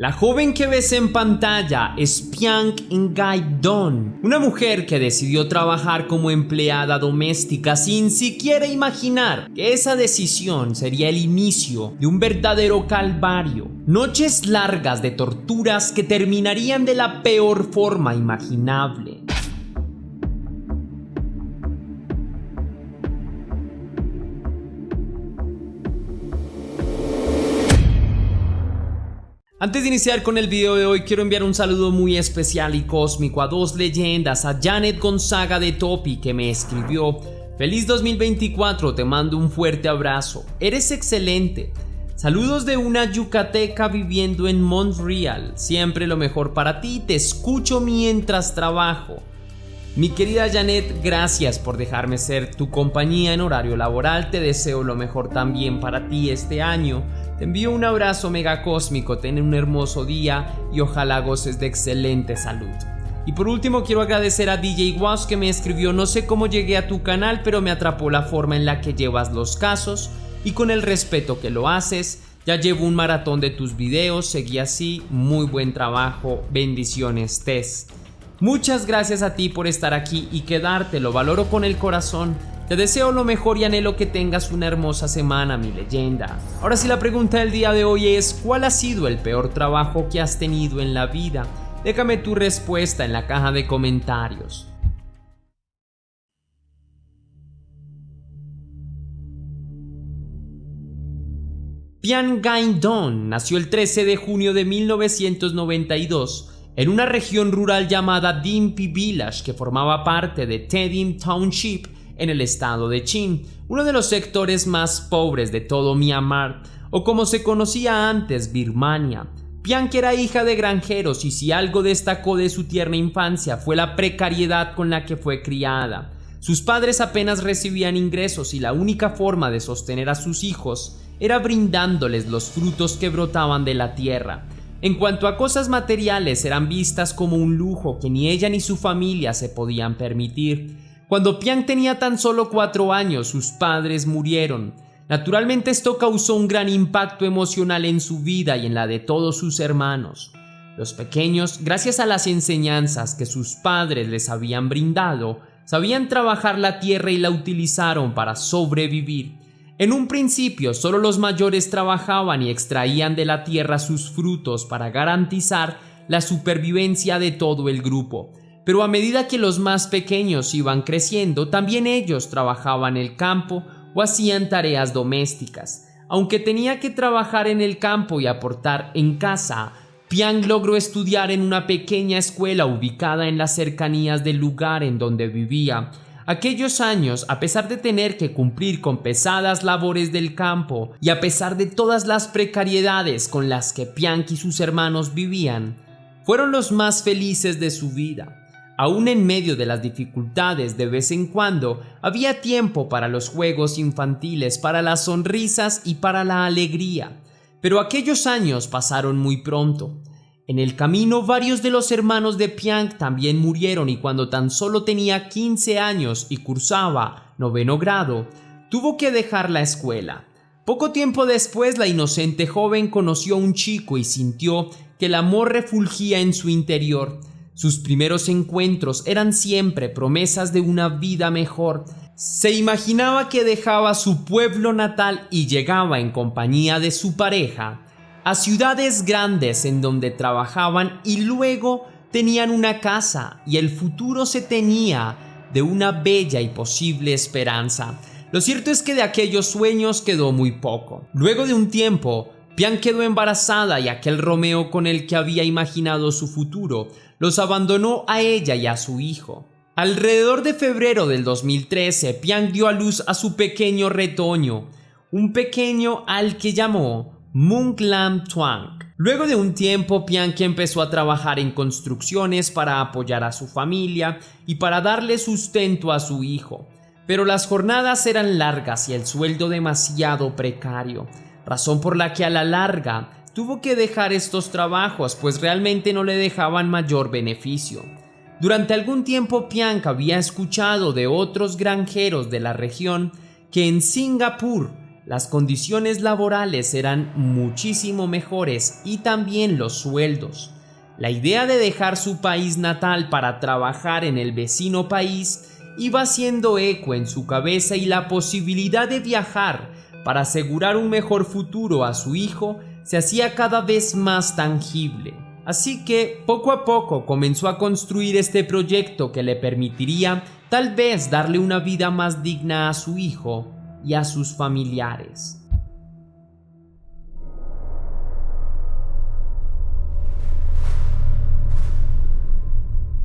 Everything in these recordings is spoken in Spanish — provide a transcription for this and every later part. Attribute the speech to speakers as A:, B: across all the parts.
A: La joven que ves en pantalla es Piang Ngaidon, una mujer que decidió trabajar como empleada doméstica sin siquiera imaginar que esa decisión sería el inicio de un verdadero calvario. Noches largas de torturas que terminarían de la peor forma imaginable. Antes de iniciar con el video de hoy, quiero enviar un saludo muy especial y cósmico a dos leyendas, a Janet Gonzaga de Topi, que me escribió: "Feliz 2024, te mando un fuerte abrazo, eres excelente. Saludos de una yucateca viviendo en Montreal, siempre lo mejor para ti, te escucho mientras trabajo". Mi querida Janet, gracias por dejarme ser tu compañía en horario laboral, te deseo lo mejor también para ti este año. Te envío un abrazo mega cósmico, ten un hermoso día y ojalá goces de excelente salud. Y por último quiero agradecer a DJ Was que me escribió: "No sé cómo llegué a tu canal, pero me atrapó la forma en la que llevas los casos y con el respeto que lo haces. Ya llevo un maratón de tus videos, seguí así, muy buen trabajo, bendiciones Tess". Muchas gracias a ti por estar aquí y quedarte, lo valoro con el corazón. Te deseo lo mejor y anhelo que tengas una hermosa semana, mi leyenda. Ahora sí, la pregunta del día de hoy es: ¿cuál ha sido el peor trabajo que has tenido en la vida? Déjame tu respuesta en la caja de comentarios. Piang Ngaidon nació el 13 de junio de 1992 en una región rural llamada Dimpy Village, que formaba parte de Tedim Township en el estado de Chin, uno de los sectores más pobres de todo Myanmar, o como se conocía antes, Birmania. Piang era hija de granjeros y si algo destacó de su tierna infancia fue la precariedad con la que fue criada. Sus padres apenas recibían ingresos y la única forma de sostener a sus hijos era brindándoles los frutos que brotaban de la tierra. En cuanto a cosas materiales, eran vistas como un lujo que ni ella ni su familia se podían permitir. Cuando Piang tenía tan solo 4 años, sus padres murieron. Naturalmente esto causó un gran impacto emocional en su vida y en la de todos sus hermanos. Los pequeños, gracias a las enseñanzas que sus padres les habían brindado, sabían trabajar la tierra y la utilizaron para sobrevivir. En un principio, solo los mayores trabajaban y extraían de la tierra sus frutos para garantizar la supervivencia de todo el grupo. Pero a medida que los más pequeños iban creciendo, también ellos trabajaban el campo o hacían tareas domésticas. Aunque tenía que trabajar en el campo y aportar en casa, Piang logró estudiar en una pequeña escuela ubicada en las cercanías del lugar en donde vivía. Aquellos años, a pesar de tener que cumplir con pesadas labores del campo y a pesar de todas las precariedades con las que Piang y sus hermanos vivían, fueron los más felices de su vida. Aún en medio de las dificultades, de vez en cuando había tiempo para los juegos infantiles, para las sonrisas y para la alegría. Pero aquellos años pasaron muy pronto. En el camino, varios de los hermanos de Piang también murieron y cuando tan solo tenía 15 años y cursaba 9º grado, tuvo que dejar la escuela. Poco tiempo después, la inocente joven conoció a un chico y sintió que el amor refulgía en su interior. Sus primeros encuentros eran siempre promesas de una vida mejor. Se imaginaba que dejaba su pueblo natal y llegaba en compañía de su pareja a ciudades grandes en donde trabajaban y luego tenían una casa y el futuro se tenía de una bella y posible esperanza. Lo cierto es que de aquellos sueños quedó muy poco. Luego de un tiempo, Piang quedó embarazada y aquel Romeo con el que había imaginado su futuro los abandonó a ella y a su hijo. Alrededor de febrero del 2013, Piang dio a luz a su pequeño retoño, un pequeño al que llamó Mung Lam Tuang. Luego de un tiempo, Piang empezó a trabajar en construcciones para apoyar a su familia y para darle sustento a su hijo. Pero las jornadas eran largas y el sueldo demasiado precario, razón por la que a la larga tuvo que dejar estos trabajos, pues realmente no le dejaban mayor beneficio. Durante algún tiempo Piang había escuchado de otros granjeros de la región que en Singapur Las condiciones laborales eran muchísimo mejores y también los sueldos. La idea de dejar su país natal para trabajar en el vecino país iba haciendo eco en su cabeza y la posibilidad de viajar para asegurar un mejor futuro a su hijo se hacía cada vez más tangible. Así que poco a poco comenzó a construir este proyecto que le permitiría tal vez darle una vida más digna a su hijo y a sus familiares.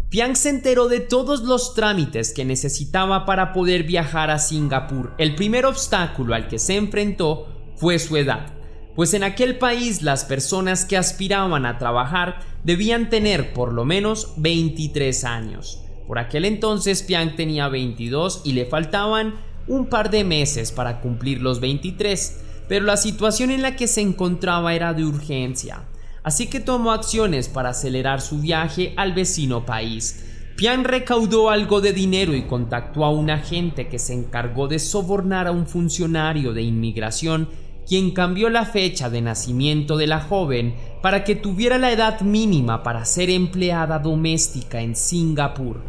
A: Piang se enteró de todos los trámites que necesitaba para poder viajar a Singapur. El primer obstáculo al que se enfrentó fue su edad, pues en aquel país las personas que aspiraban a trabajar debían tener por lo menos 23 años. Por aquel entonces Piang tenía 22 y le faltaban un par de meses para cumplir los 23, pero la situación en la que se encontraba era de urgencia. Así que tomó acciones para acelerar su viaje al vecino país. Piang recaudó algo de dinero y contactó a un agente que se encargó de sobornar a un funcionario de inmigración, quien cambió la fecha de nacimiento de la joven para que tuviera la edad mínima para ser empleada doméstica en Singapur.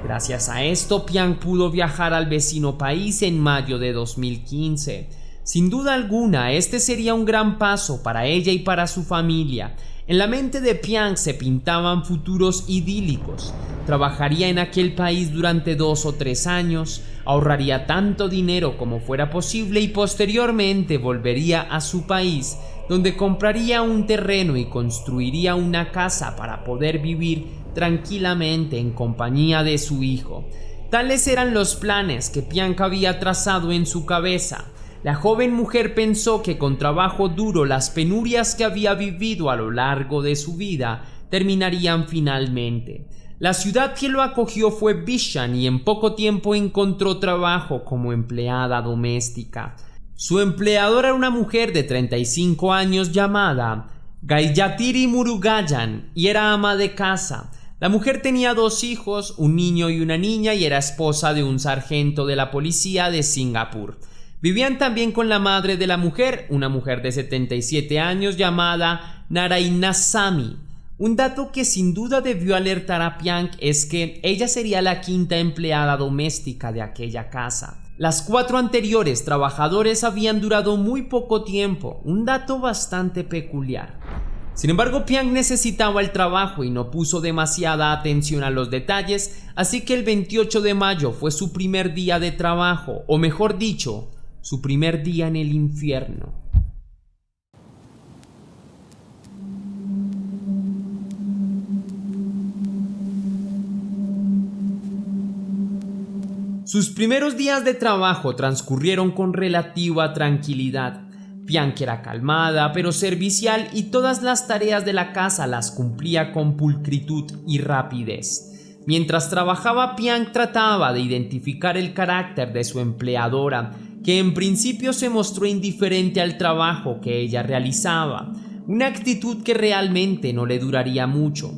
A: Gracias a esto, Piang pudo viajar al vecino país en mayo de 2015. Sin duda alguna, este sería un gran paso para ella y para su familia. En la mente de Piang se pintaban futuros idílicos. Trabajaría en aquel país durante 2 o 3 años, ahorraría tanto dinero como fuera posible y posteriormente volvería a su país, donde compraría un terreno y construiría una casa para poder vivir tranquilamente en compañía de su hijo. Tales eran los planes que Piang había trazado en su cabeza. La joven mujer pensó que con trabajo duro las penurias que había vivido a lo largo de su vida terminarían finalmente. La ciudad que lo acogió fue Bishan y en poco tiempo encontró trabajo como empleada doméstica. Su empleadora era una mujer de 35 años llamada Gayatri Murugayan y era ama de casa. La mujer tenía 2 hijos, un niño y una niña, y era esposa de un sargento de la policía de Singapur. Vivían también con la madre de la mujer, una mujer de 77 años llamada Narayanasamy. Un dato que sin duda debió alertar a Piang es que ella sería la 5ª empleada doméstica de aquella casa. Las 4 anteriores trabajadores habían durado muy poco tiempo, un dato bastante peculiar. Sin embargo, Piang necesitaba el trabajo y no puso demasiada atención a los detalles, así que el 28 de mayo fue su primer día de trabajo, o mejor dicho, su primer día en el infierno. Sus primeros días de trabajo transcurrieron con relativa tranquilidad. Piang era calmada pero servicial y todas las tareas de la casa las cumplía con pulcritud y rapidez. Mientras trabajaba, Piang trataba de identificar el carácter de su empleadora, que en principio se mostró indiferente al trabajo que ella realizaba, una actitud que realmente no le duraría mucho.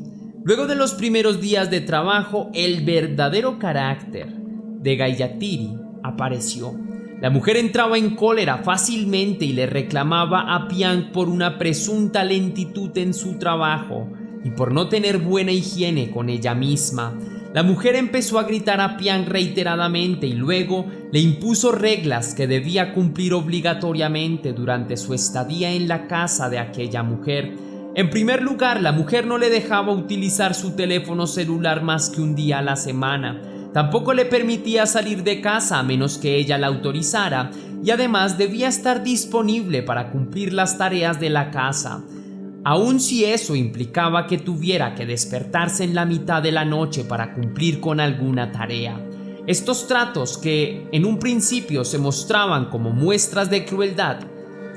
A: Luego de los primeros días de trabajo, el verdadero carácter de Gayatri apareció. La mujer entraba en cólera fácilmente y le reclamaba a Piang por una presunta lentitud en su trabajo y por no tener buena higiene con ella misma. La mujer empezó a gritar a Piang reiteradamente y luego le impuso reglas que debía cumplir obligatoriamente durante su estadía en la casa de aquella mujer. En primer lugar, la mujer no le dejaba utilizar su teléfono celular más que un día a la semana. Tampoco le permitía salir de casa a menos que ella la autorizara, y además debía estar disponible para cumplir las tareas de la casa, aun si eso implicaba que tuviera que despertarse en la mitad de la noche para cumplir con alguna tarea. Estos tratos, que en un principio se mostraban como muestras de crueldad,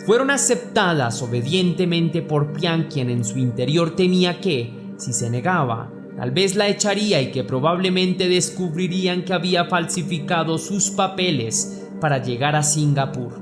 A: fueron aceptadas obedientemente por Piang, quien en su interior temía que, si se negaba, tal vez la echaría y que probablemente descubrirían que había falsificado sus papeles para llegar a Singapur.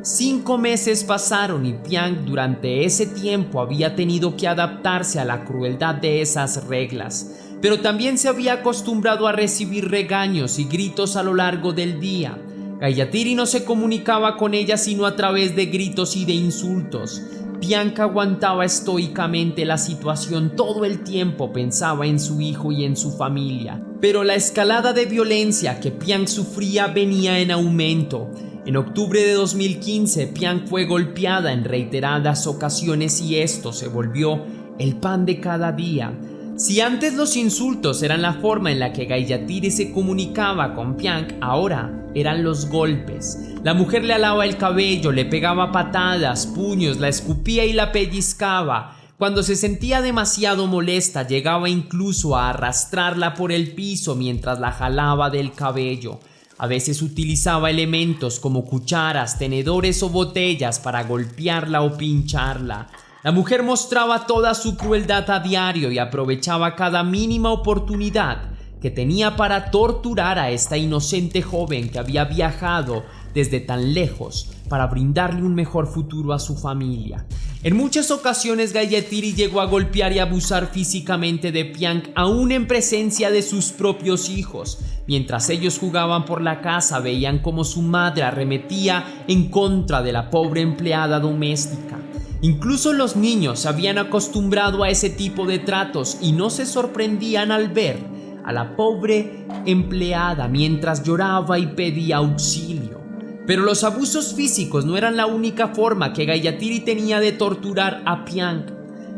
A: 5 meses pasaron y Piang durante ese tiempo había tenido que adaptarse a la crueldad de esas reglas, pero también se había acostumbrado a recibir regaños y gritos a lo largo del día. Gayatri no se comunicaba con ella sino a través de gritos y de insultos. Piank aguantaba estoicamente la situación todo el tiempo, pensaba en su hijo y en su familia. Pero la escalada de violencia que Piank sufría venía en aumento. En octubre de 2015, Piank fue golpeada en reiteradas ocasiones y esto se volvió el pan de cada día. Si antes los insultos eran la forma en la que Gayatri se comunicaba con Piank, ahora eran los golpes. La mujer le alaba el cabello, le pegaba patadas, puños, la escupía y la pellizcaba. Cuando se sentía demasiado molesta, llegaba incluso a arrastrarla por el piso mientras la jalaba del cabello. A veces utilizaba elementos como cucharas, tenedores o botellas para golpearla o pincharla. La mujer mostraba toda su crueldad a diario y aprovechaba cada mínima oportunidad que tenía para torturar a esta inocente joven que había viajado desde tan lejos para brindarle un mejor futuro a su familia. En muchas ocasiones Gayatri llegó a golpear y abusar físicamente de Piank aún en presencia de sus propios hijos. Mientras ellos jugaban por la casa, veían cómo su madre arremetía en contra de la pobre empleada doméstica. Incluso los niños se habían acostumbrado a ese tipo de tratos y no se sorprendían al ver a la pobre empleada mientras lloraba y pedía auxilio. Pero los abusos físicos no eran la única forma que Gayatri tenía de torturar a Piank.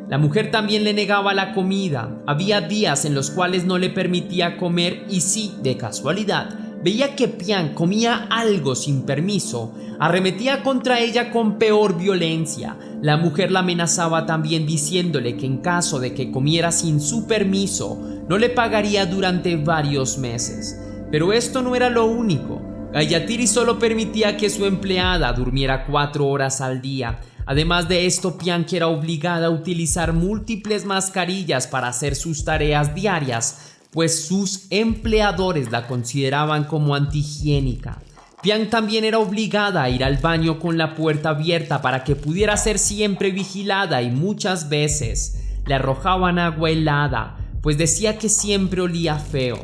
A: La mujer también le negaba la comida. Había días en los cuales no le permitía comer y si, de casualidad, veía que Piank comía algo sin permiso, arremetía contra ella con peor violencia. La mujer la amenazaba también diciéndole que en caso de que comiera sin su permiso, no le pagaría durante varios meses. Pero esto no era lo único. Gayatri solo permitía que su empleada durmiera 4 horas al día. Además de esto, Piank era obligada a utilizar múltiples mascarillas para hacer sus tareas diarias, pues sus empleadores la consideraban como antihigiénica. Piank también era obligada a ir al baño con la puerta abierta para que pudiera ser siempre vigilada y muchas veces le arrojaban agua helada, pues decía que siempre olía feo.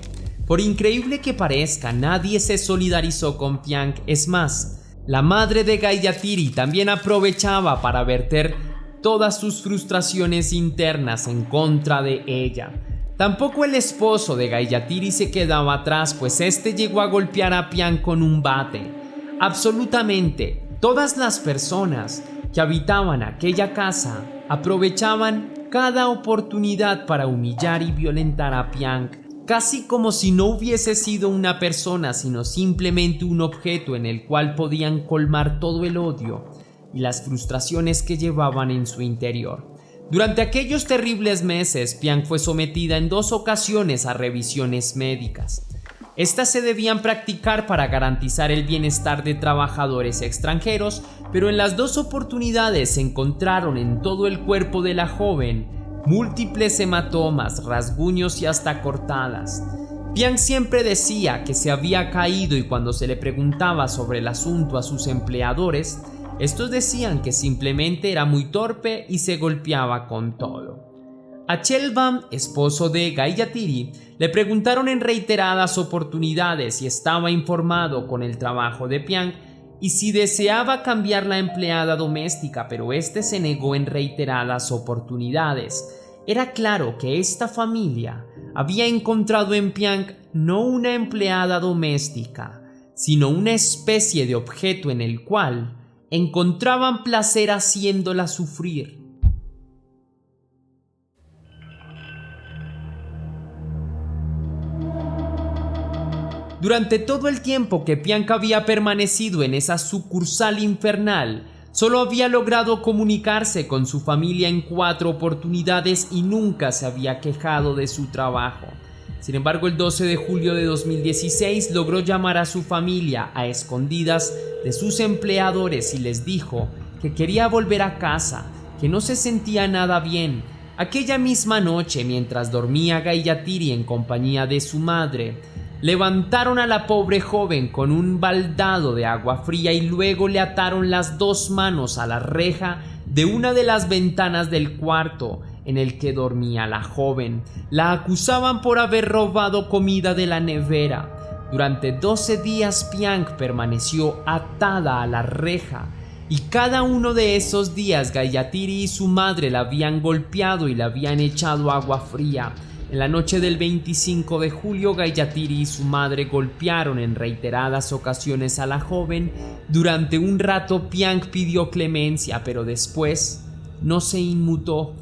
A: Por increíble que parezca, nadie se solidarizó con Piank. Es más, la madre de Gayatri también aprovechaba para verter todas sus frustraciones internas en contra de ella. Tampoco el esposo de Gayatri se quedaba atrás, pues este llegó a golpear a Piank con un bate. Absolutamente todas las personas que habitaban aquella casa aprovechaban cada oportunidad para humillar y violentar a Piank, casi como si no hubiese sido una persona, sino simplemente un objeto en el cual podían colmar todo el odio y las frustraciones que llevaban en su interior. Durante aquellos terribles meses, Piank fue sometida en 2 ocasiones a revisiones médicas. Estas se debían practicar para garantizar el bienestar de trabajadores extranjeros, pero en las 2 oportunidades se encontraron en todo el cuerpo de la joven múltiples hematomas, rasguños y hasta cortadas. Piank siempre decía que se había caído y cuando se le preguntaba sobre el asunto a sus empleadores, estos decían que simplemente era muy torpe y se golpeaba con todo. A Chelvam, esposo de Gayatri, le preguntaron en reiteradas oportunidades si estaba informado con el trabajo de Piank y si deseaba cambiar la empleada doméstica, pero este se negó en reiteradas oportunidades. Era claro que esta familia había encontrado en Piank no una empleada doméstica, sino una especie de objeto en el cual encontraban placer haciéndola sufrir. Durante todo el tiempo que Piank había permanecido en esa sucursal infernal, solo había logrado comunicarse con su familia en 4 oportunidades y nunca se había quejado de su trabajo. Sin embargo, el 12 de julio de 2016 logró llamar a su familia a escondidas de sus empleadores y les dijo que quería volver a casa, que no se sentía nada bien. Aquella misma noche, mientras dormía Gayatri en compañía de su madre, levantaron a la pobre joven con un baldado de agua fría y luego le ataron las 2 manos a la reja de una de las ventanas del cuarto en el que dormía la joven. La acusaban por haber robado comida de la nevera. Durante 12 días Piang permaneció atada a la reja, y cada uno de esos días Gayatri y su madre la habían golpeado y le habían echado agua fría. En la noche del 25 de julio, Gayatri y su madre golpearon en reiteradas ocasiones a la joven. Durante un rato Piang pidió clemencia, pero después no se inmutó.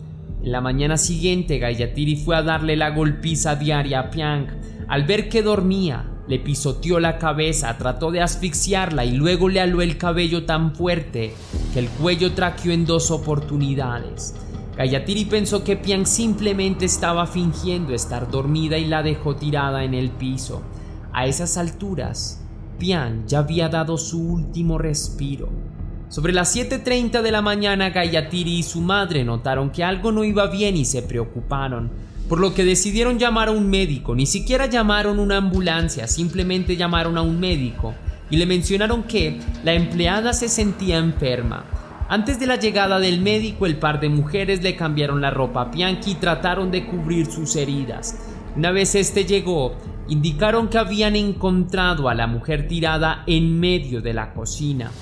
A: En la mañana siguiente, Gayatri fue a darle la golpiza diaria a Piang. Al ver que dormía, le pisoteó la cabeza, trató de asfixiarla y luego le aló el cabello tan fuerte que el cuello traqueó en 2 oportunidades. Gayatri pensó que Piang simplemente estaba fingiendo estar dormida y la dejó tirada en el piso. A esas alturas, Piang ya había dado su último respiro. Sobre las 7:30 de la mañana, Gayatri y su madre notaron que algo no iba bien y se preocuparon, por lo que decidieron llamar a un médico. Ni siquiera llamaron una ambulancia, simplemente llamaron a un médico y le mencionaron que la empleada se sentía enferma. Antes de la llegada del médico, el par de mujeres le cambiaron la ropa a Piang y trataron de cubrir sus heridas. Una vez este llegó, indicaron que habían encontrado a la mujer tirada en medio de la cocina.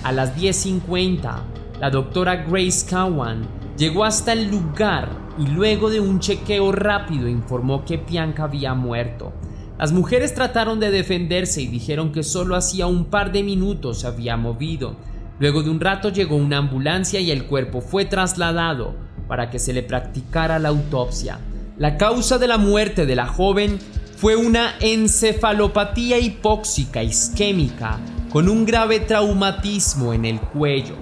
A: A las 10:50, la doctora Grace Cowan llegó hasta el lugar y luego de un chequeo rápido informó que Piang había muerto. Las mujeres trataron de defenderse y dijeron que solo hacía un par de minutos se había movido. Luego de un rato llegó una ambulancia y el cuerpo fue trasladado para que se le practicara la autopsia. La causa de la muerte de la joven fue una encefalopatía hipóxica isquémica con un grave traumatismo en el cuello.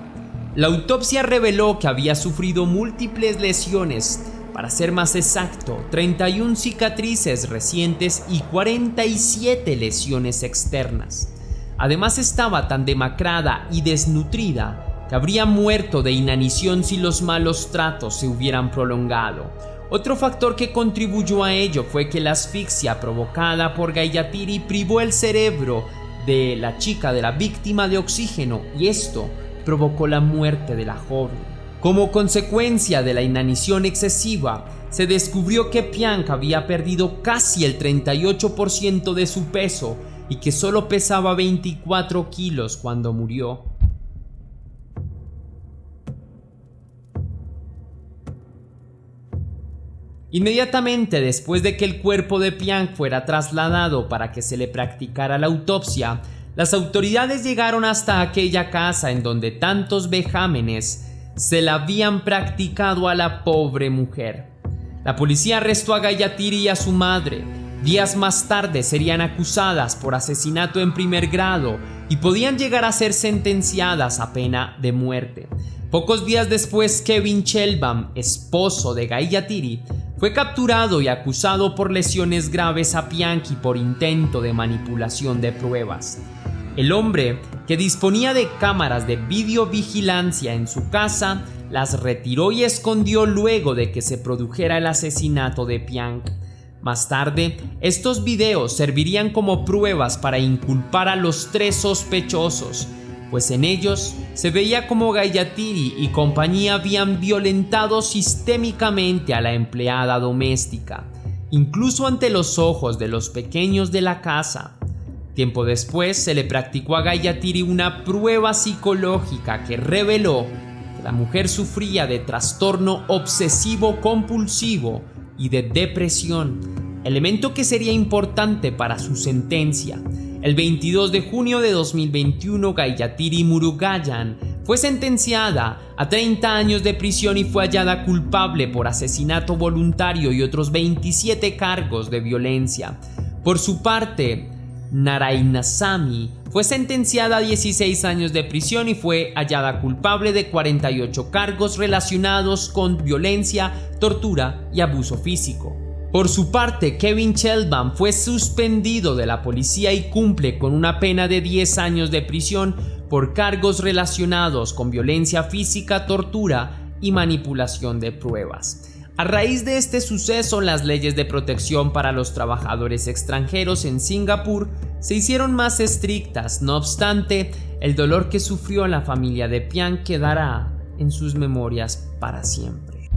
A: La autopsia reveló que había sufrido múltiples lesiones, para ser más exacto, 31 cicatrices recientes y 47 lesiones externas. Además estaba tan demacrada y desnutrida que habría muerto de inanición si los malos tratos se hubieran prolongado. Otro factor que contribuyó a ello fue que la asfixia provocada por Gayatri privó el cerebro de la chica, de la víctima, de oxígeno, y esto provocó la muerte de la joven. Como consecuencia de la inanición excesiva, se descubrió que Piang había perdido casi el 38% de su peso y que solo pesaba 24 kilos cuando murió. Inmediatamente después de que el cuerpo de Piang fuera trasladado para que se le practicara la autopsia, las autoridades llegaron hasta aquella casa en donde tantos vejámenes se la habían practicado a la pobre mujer. La policía arrestó a Gayatri y a su madre. Días más tarde serían acusadas por asesinato en primer grado y podían llegar a ser sentenciadas a pena de muerte. Pocos días después, Kevin Chelbam, esposo de Gayatri, fue capturado y acusado por lesiones graves a Piang y por intento de manipulación de pruebas. El hombre, que disponía de cámaras de videovigilancia en su casa, las retiró y escondió luego de que se produjera el asesinato de Piang. Más tarde, estos videos servirían como pruebas para inculpar a los 3 sospechosos, pues en ellos se veía como Gayatri y compañía habían violentado sistémicamente a la empleada doméstica, incluso ante los ojos de los pequeños de la casa. Tiempo después se le practicó a Gayatri una prueba psicológica que reveló que la mujer sufría de trastorno obsesivo-compulsivo y de depresión, elemento que sería importante para su sentencia. El 22 de junio de 2021, Gayatri Murugayan fue sentenciada a 30 años de prisión y fue hallada culpable por asesinato voluntario y otros 27 cargos de violencia. Por su parte, Narayanasamy fue sentenciada a 16 años de prisión y fue hallada culpable de 48 cargos relacionados con violencia, tortura y abuso físico. Por su parte, Kevin Chelbam fue suspendido de la policía y cumple con una pena de 10 años de prisión por cargos relacionados con violencia física, tortura y manipulación de pruebas. A raíz de este suceso, las leyes de protección para los trabajadores extranjeros en Singapur se hicieron más estrictas. No obstante, el dolor que sufrió la familia de Piang quedará en sus memorias para siempre.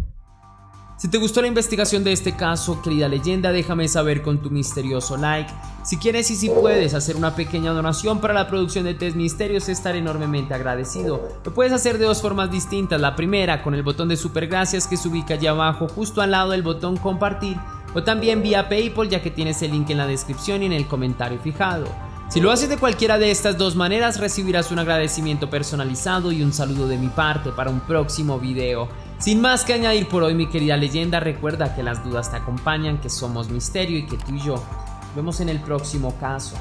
A: Si te gustó la investigación de este caso, querida leyenda, déjame saber con tu misterioso like. Si quieres y si puedes hacer una pequeña donación para la producción de Test Misterios, estaré enormemente agradecido. Lo puedes hacer de dos formas distintas. La primera, con el botón de super gracias que se ubica allá abajo, justo al lado del botón compartir, o también vía PayPal, ya que tienes el link en la descripción y en el comentario fijado. Si lo haces de cualquiera de estas dos maneras, recibirás un agradecimiento personalizado y un saludo de mi parte para un próximo video. Sin más que añadir por hoy, mi querida leyenda, recuerda que las dudas te acompañan, que somos misterio y que tú y yo nos vemos en el próximo caso.